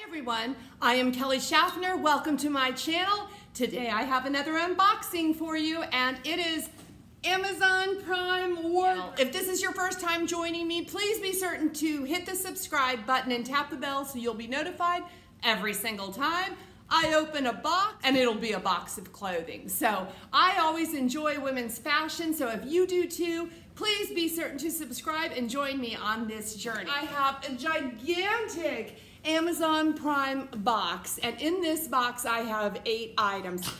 Everyone, I am Kelly Schaffner. Welcome to my channel. Today I have another unboxing for you, and it is Amazon Prime wardrobe. If this is your first time joining me, please be certain to hit the subscribe button and tap the bell so you'll be notified every single time I open a box, and it'll be a box of clothing. So I always enjoy women's fashion, so if you do too, please be certain to subscribe and join me on this journey. I have a gigantic Amazon Prime box, and in this box I have 8 items.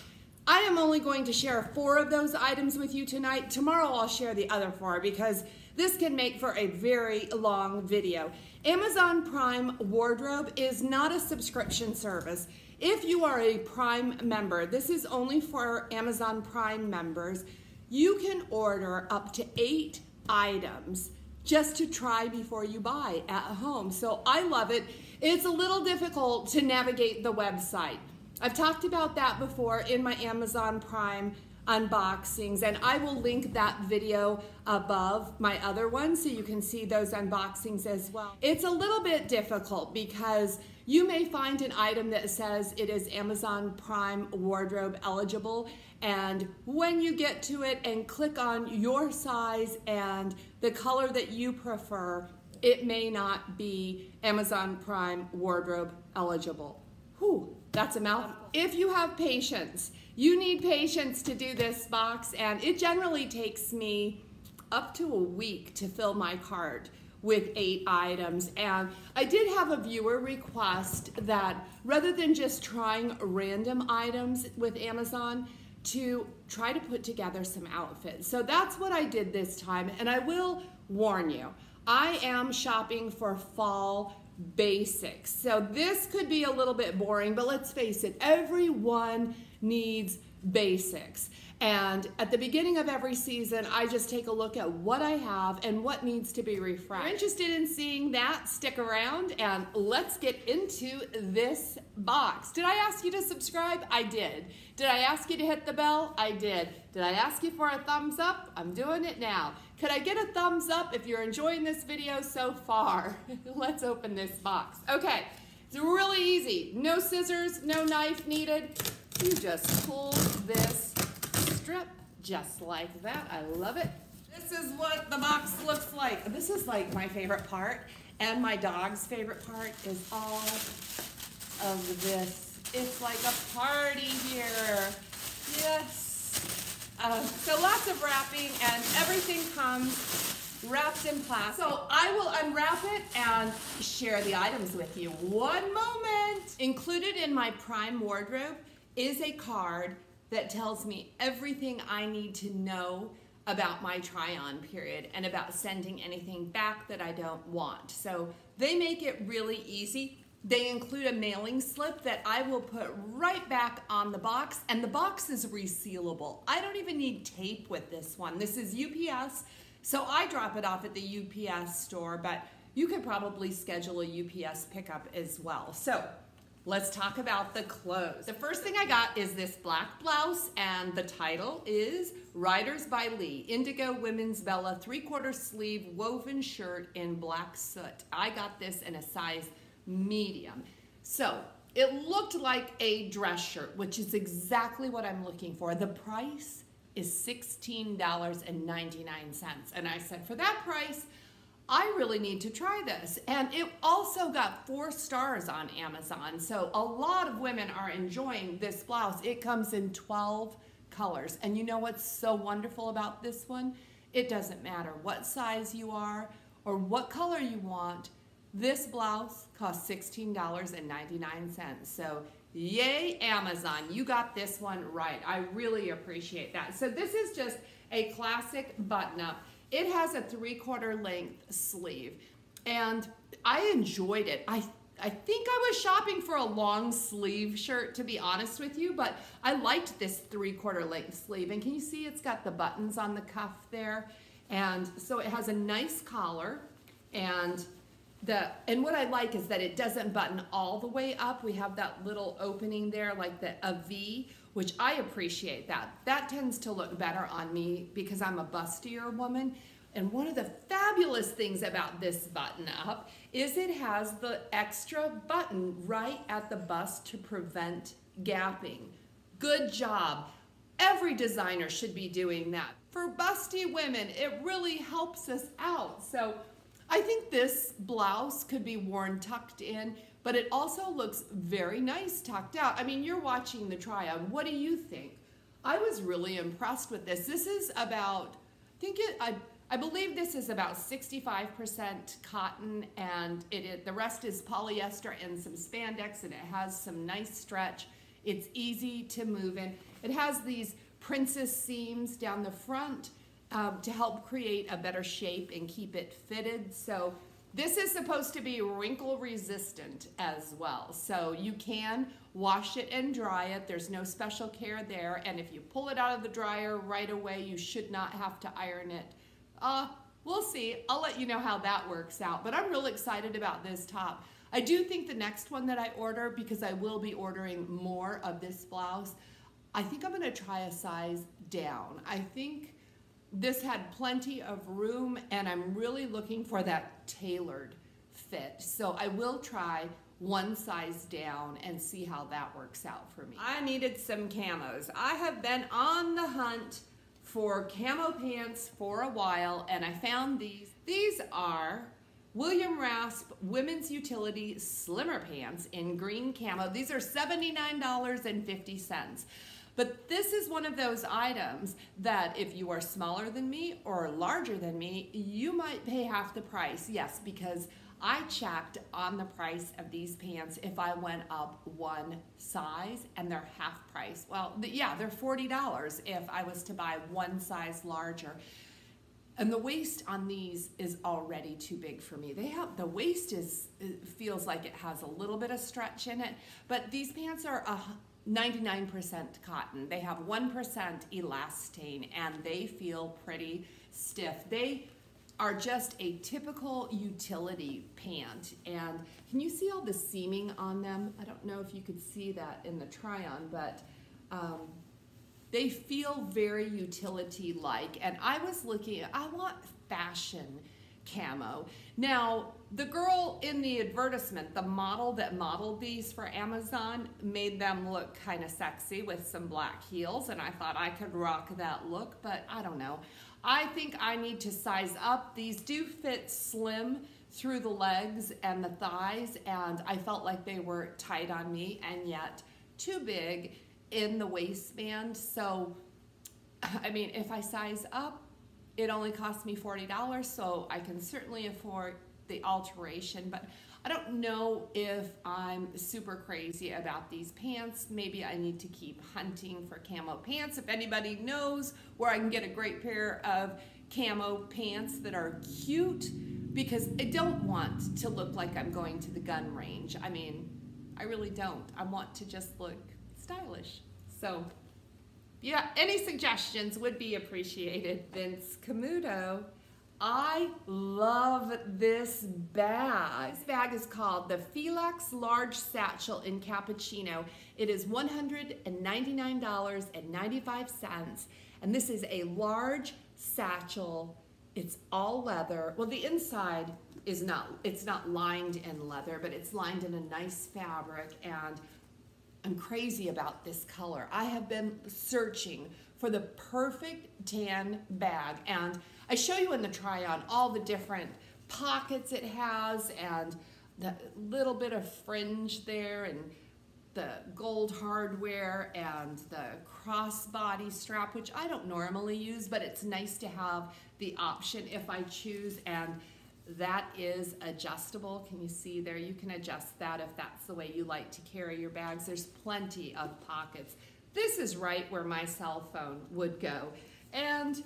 I am only going to share 4 of those items with you tonight. Tomorrow I'll share the other 4 because this can make for a very long video. Amazon Prime wardrobe is not a subscription service. If you are a Prime member, this is only for Amazon Prime members. You can order up to 8 items just to try before you buy at home. So I love it. It's a little difficult to navigate the website. I've talked about that before in my Amazon Prime unboxings, and I will link that video above my other one so you can see those unboxings as well. It's a little bit difficult because you may find an item that says it is Amazon Prime wardrobe eligible, and when you get to it and click on your size and the color that you prefer, it may not be Amazon Prime wardrobe eligible. Whew, that's a mouthful. If you have patience, you need patience to do this box, and it generally takes me up to a week to fill my cart with 8 items. And I did have a viewer request that rather than just trying random items with Amazon, to try to put together some outfits. So that's what I did this time, and I will warn you, I am shopping for fall basics. So this could be a little bit boring, but let's face it, everyone needs basics. And at the beginning of every season, I just take a look at what I have and what needs to be refreshed. If you're interested in seeing that, stick around and let's get into this box. Did I ask you to subscribe? I did. Did I ask you to hit the bell? I did. Did I ask you for a thumbs up? I'm doing it now. Could I get a thumbs up if you're enjoying this video so far? Let's open this box. Okay, it's really easy. No scissors, no knife needed. You just pull this strip just like that. I love it. This is what the box looks like. This is like my favorite part, and my dog's favorite part is all of this. It's like a party here. Yes. So lots of wrapping, and everything comes wrapped in plastic. So I will unwrap it and share the items with you. One moment. Included in my Prime wardrobe is a card that tells me everything I need to know about my try-on period and about sending anything back that I don't want. So they make it really easy. They include a mailing slip that I will put right back on the box, and the box is resealable. I don't even need tape with this one. This is UPS, so I drop it off at the UPS store, but you could probably schedule a UPS pickup as well. So let's talk about the clothes. The first thing I got is this black blouse, and the title is Riders by Lee, Indigo Women's Bella 3/4 sleeve woven shirt in black soot. I got this in a size medium. So it looked like a dress shirt, which is exactly what I'm looking for. The price is $16.99. And I said, for that price, I really need to try this. And it also got 4 stars on Amazon. So a lot of women are enjoying this blouse. It comes in 12 colors. And you know what's so wonderful about this one? It doesn't matter what size you are or what color you want. This blouse costs $16.99. So yay, Amazon, you got this one right. I really appreciate that. So this is just a classic button-up. It has a 3/4 length sleeve, and I enjoyed it. I think I was shopping for a long sleeve shirt, to be honest with you, but I liked this 3/4 length sleeve. And can you see it's got the buttons on the cuff there? And so it has a nice collar, and what I like is that it doesn't button all the way up. We have that little opening there, like a V, which I appreciate that. That tends to look better on me because I'm a bustier woman. And one of the fabulous things about this button up is it has the extra button right at the bust to prevent gapping. Good job. Every designer should be doing that. For busty women, it really helps us out. So I think this blouse could be worn tucked in, but it also looks very nice tucked out. I mean, you're watching the try on. What do you think? I was really impressed with this. This is about, I believe this is about 65% cotton, and the rest is polyester and some spandex, and it has some nice stretch. It's easy to move in. It has these princess seams down the front to help create a better shape and keep it fitted. So this is supposed to be wrinkle resistant as well. So you can wash it and dry it. There's no special care there. And if you pull it out of the dryer right away, you should not have to iron it. We'll see. I'll let you know how that works out. But I'm really excited about this top. I do think the next one that I order, because I will be ordering more of this blouse, I think I'm going to try a size down. I think this had plenty of room, and I'm really looking for that tailored fit. So I will try one size down and see how that works out for me. I needed some camos. I have been on the hunt for camo pants for a while, and I found these. These are William Rasp Women's Utility Slimmer Pants in green camo. These are $79.50. But this is one of those items that if you are smaller than me or larger than me, you might pay half the price. Yes, because I checked on the price of these pants if I went up one size, and they're half price. Well, yeah, they're $40 if I was to buy one size larger. And the waist on these is already too big for me. The waist feels like it has a little bit of stretch in it, but these pants are 99% cotton. They have 1% elastane, and they feel pretty stiff. They are just a typical utility pant. And can you see all the seaming on them? I don't know if you could see that in the try-on, but they feel very utility-like. And I was looking, I want fashion camo. Now, the girl in the advertisement, the model that modeled these for Amazon, made them look kind of sexy with some black heels, and I thought I could rock that look, but I don't know. I think I need to size up. These do fit slim through the legs and the thighs, and I felt like they were tight on me and yet too big in the waistband. So, I mean, if I size up, it only cost me $40, so I can certainly afford the alteration, but I don't know if I'm super crazy about these pants. Maybe I need to keep hunting for camo pants. If anybody knows where I can get a great pair of camo pants that are cute, because I don't want to look like I'm going to the gun range. I mean, I really don't. I want to just look stylish. So, yeah, any suggestions would be appreciated. Vince Camuto. I love this bag. This bag is called the Felix Large Satchel in Cappuccino. It is $199.95, and this is a large satchel. It's all leather. Well, the inside is it's not lined in leather, but it's lined in a nice fabric, and I'm crazy about this color. I have been searching for the perfect tan bag, and I show you in the try-on all the different pockets it has, and the little bit of fringe there, and the gold hardware, and the crossbody strap, which I don't normally use, but it's nice to have the option if I choose, and that is adjustable. Can you see there? You can adjust that if that's the way you like to carry your bags. There's plenty of pockets. This is right where my cell phone would go. And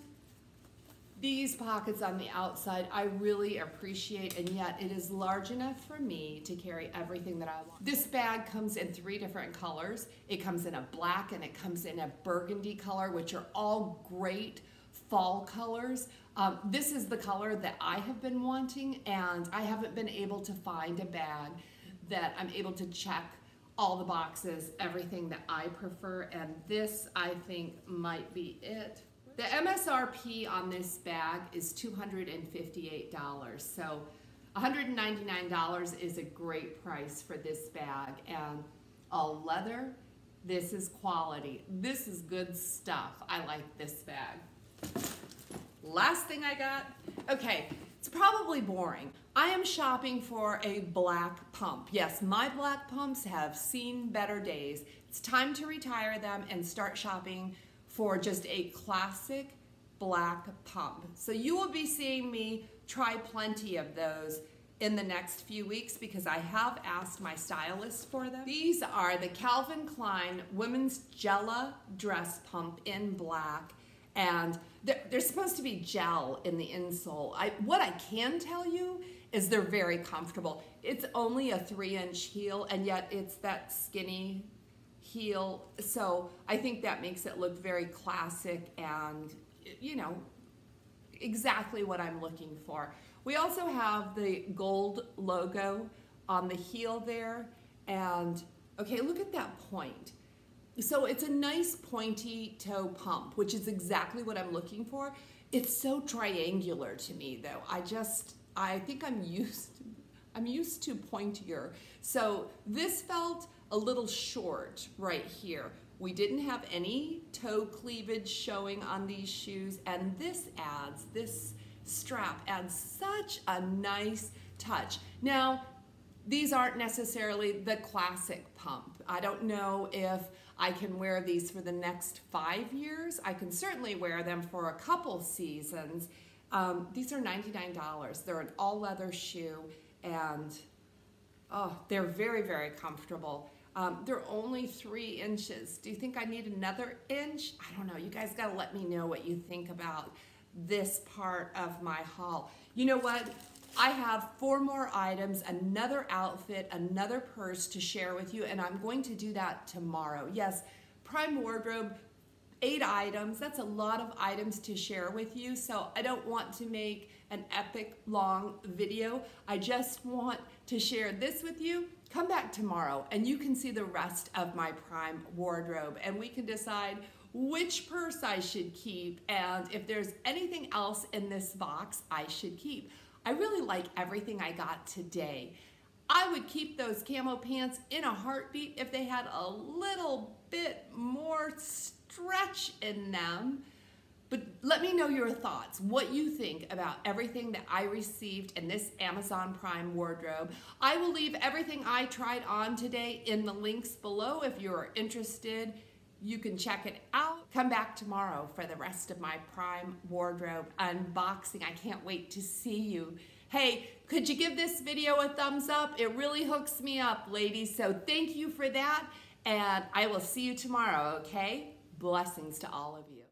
these pockets on the outside, I really appreciate, and yet it is large enough for me to carry everything that I want. This bag comes in 3 different colors. It comes in a black and it comes in a burgundy color, which are all great fall colors. This is the color that I have been wanting, and I haven't been able to find a bag that I'm able to check all the boxes, everything that I prefer, and this I think might be it. The MSRP on this bag is $258, so $199 is a great price for this bag. And all leather, this is quality. This is good stuff. I like this bag. Last thing I got, okay, it's probably boring. I am shopping for a black pump. Yes, my black pumps have seen better days. It's time to retire them and start shopping for just a classic black pump. So you will be seeing me try plenty of those in the next few weeks because I have asked my stylist for them. These are the Calvin Klein Women's Gela Dress Pump in black, and they're supposed to be gel in the insole. What I can tell you is they're very comfortable. It's only a 3-inch heel, and yet it's that skinny heel, so I think that makes it look very classic and, you know, exactly what I'm looking for. We also have the gold logo on the heel there, and okay, look at that point. So it's a nice pointy toe pump, which is exactly what I'm looking for. It's so triangular to me though. I think I'm used to pointier. So this felt a little short right here. We didn't have any toe cleavage showing on these shoes, and this strap adds such a nice touch. Now, these aren't necessarily the classic pump. I don't know if I can wear these for the next 5 years. I can certainly wear them for a couple seasons. These are $99. They're an all leather shoe, and oh, they're very, very comfortable. They're only 3 inches. Do you think I need another inch? I don't know. You guys got to let me know what you think about this part of my haul. You know what? I have 4 more items, another outfit, another purse to share with you, and I'm going to do that tomorrow. Yes, Prime Wardrobe, 8 items. That's a lot of items to share with you, so I don't want to make an epic long video. I just want to share this with you. Come back tomorrow and you can see the rest of my Prime Wardrobe, and we can decide which purse I should keep and if there's anything else in this box I should keep. I really like everything I got today. I would keep those camo pants in a heartbeat if they had a little bit more stretch in them. But let me know your thoughts, what you think about everything that I received in this Amazon Prime wardrobe. I will leave everything I tried on today in the links below. If you're interested, you can check it out. Come back tomorrow for the rest of my Prime wardrobe unboxing. I can't wait to see you. Hey, could you give this video a thumbs up? It really hooks me up, ladies. So thank you for that, and I will see you tomorrow, okay? Blessings to all of you.